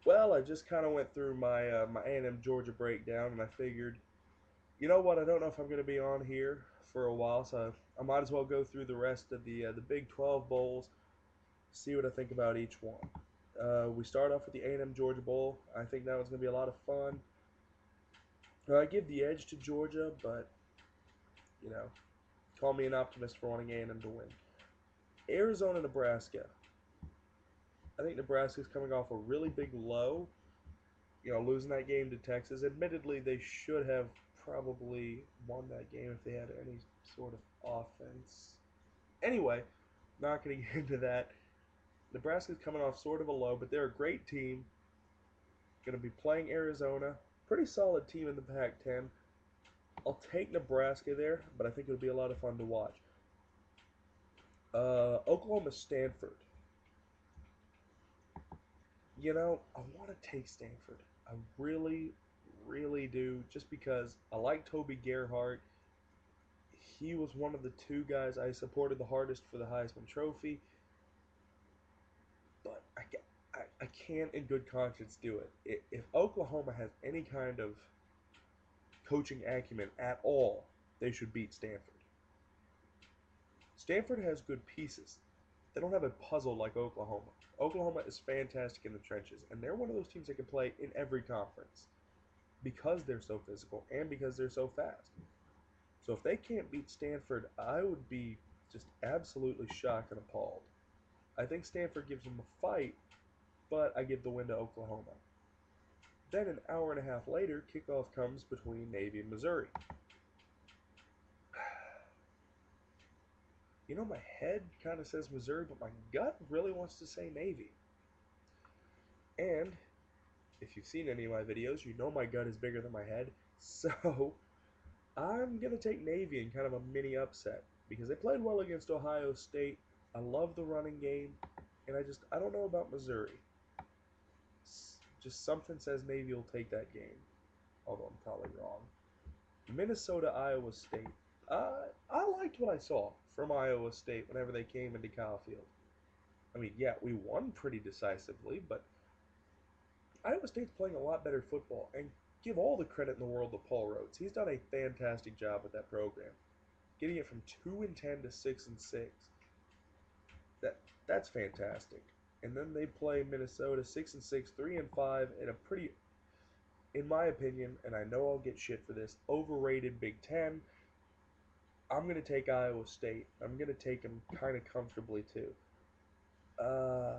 Well, I just kind of went through my A&M Georgia breakdown, and I figured, you know what? I don't know if I'm going to be on here for a while, so I might as well go through the rest of the Big 12 bowls, see what I think about each one. We start off with the A&M Georgia Bowl. I think that one's going to be a lot of fun. I give the edge to Georgia, but you know, call me an optimist for wanting A&M to win. Arizona, Nebraska. I think Nebraska's coming off a really big low, losing that game to Texas. Admittedly, they should have probably won that game if they had any sort of offense. Anyway, not going to get into that. Nebraska's coming off sort of a low, but they're a great team. Going to be playing Arizona. Pretty solid team in the Pac 10. I'll take Nebraska there, but I think it'll be a lot of fun to watch. Oklahoma, Stanford. I want to take Stanford. I really, really do, just because I like Toby Gerhart. He was one of the two guys I supported the hardest for the Heisman Trophy, but I can't in good conscience do it. If Oklahoma has any kind of coaching acumen at all, they should beat Stanford. Stanford has good pieces. They don't have a puzzle like Oklahoma. Oklahoma is fantastic in the trenches, and they're one of those teams that can play in every conference because they're so physical and because they're so fast. So if they can't beat Stanford, I would be just absolutely shocked and appalled. I think Stanford gives them a fight, but I give the win to Oklahoma. Then an hour and a half later, kickoff comes between Navy and Missouri. My head kind of says Missouri, but my gut really wants to say Navy. And if you've seen any of my videos, you know my gut is bigger than my head. So I'm going to take Navy in kind of a mini upset because they played well against Ohio State. I love the running game, and I don't know about Missouri. Just something says Navy will take that game, although I'm probably wrong. Minnesota, Iowa State. I liked what I saw from Iowa State whenever they came into Kyle Field. I mean, yeah, we won pretty decisively, but Iowa State's playing a lot better football, and give all the credit in the world to Paul Rhodes. He's done a fantastic job with that program, getting it from 2-10 to 6-6. That that's fantastic. And then they play Minnesota 6-6, 3-5 in a pretty, in my opinion, and I know I'll get shit for this, overrated Big Ten. I'm gonna take Iowa State. I'm gonna take them kind of comfortably too. Uh,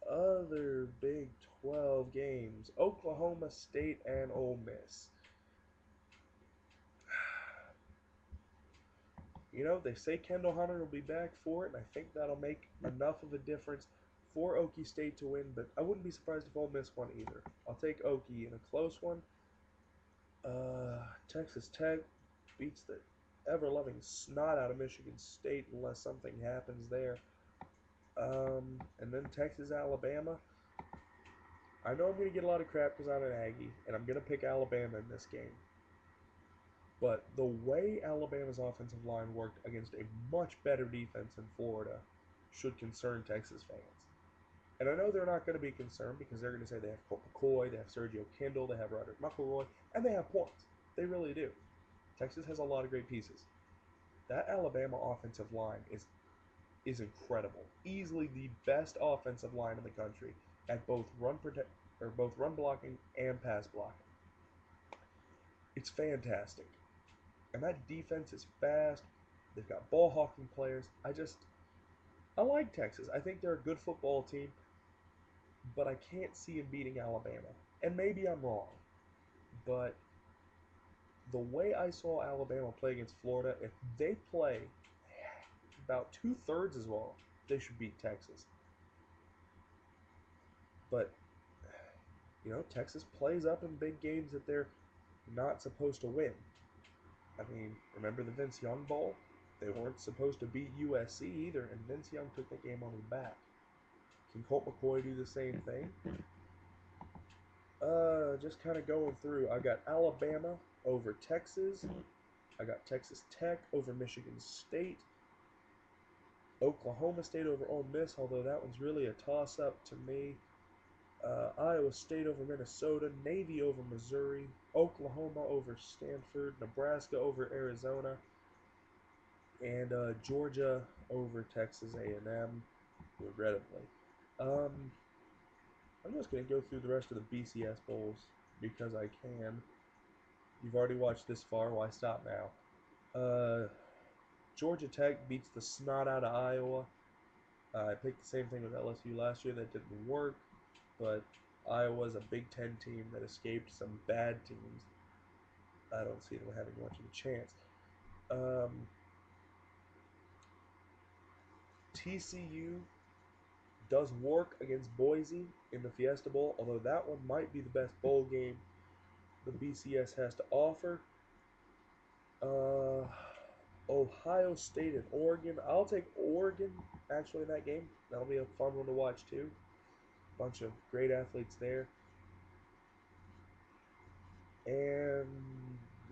Other Big 12 games: Oklahoma State and Ole Miss. They say Kendall Hunter will be back for it, and I think that'll make enough of a difference for Okie State to win, but I wouldn't be surprised if Ole Miss won either. I'll take Okie in a close one. Texas Tech beats the ever-loving snot out of Michigan State unless something happens there. And then Texas, Alabama. I know I'm going to get a lot of crap because I'm an Aggie, and I'm going to pick Alabama in this game. But the way Alabama's offensive line worked against a much better defense in Florida should concern Texas fans. And I know they're not going to be concerned because they're going to say they have Colt McCoy, they have Sergio Kindle, they have Roderick McElroy, and they have points. They really do. Texas has a lot of great pieces. That Alabama offensive line is incredible. Easily the best offensive line in the country at both both run blocking and pass blocking. It's fantastic. And that defense is fast. They've got ball hawking players. I like Texas. I think they're a good football team, but I can't see them beating Alabama. And maybe I'm wrong, but the way I saw Alabama play against Florida, if they play about two-thirds as well, they should beat Texas. But Texas plays up in big games that they're not supposed to win. I mean, remember the Vince Young Bowl? They weren't supposed to beat USC either, and Vince Young took that game on his back. Can Colt McCoy do the same thing? Just kind of going through. I got Alabama over Texas. I got Texas Tech over Michigan State. Oklahoma State over Ole Miss, although that one's really a toss-up to me. Iowa State over Minnesota, Navy over Missouri, Oklahoma over Stanford, Nebraska over Arizona, and Georgia over Texas A&M, regrettably. Um, I'm just going to go through the rest of the BCS bowls because I can. You've already watched this far, why stop now? Georgia Tech beats the snot out of Iowa. I picked the same thing with LSU last year. That didn't work, but Iowa's a Big Ten team that escaped some bad teams. I don't see them having much of a chance. TCU does work against Boise in the Fiesta Bowl, although that one might be the best bowl game the BCS has to offer. Uh, Ohio State and Oregon. I'll take Oregon actually in that game. That'll be a fun one to watch too. Bunch of great athletes there. And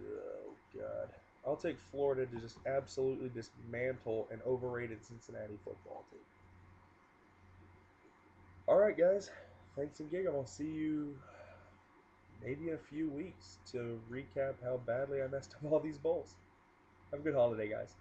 oh god, I'll take Florida to just absolutely dismantle an overrated Cincinnati football team. All right, guys. Thanks again. I'll see you maybe in a few weeks to recap how badly I messed up all these bowls. Have a good holiday, guys.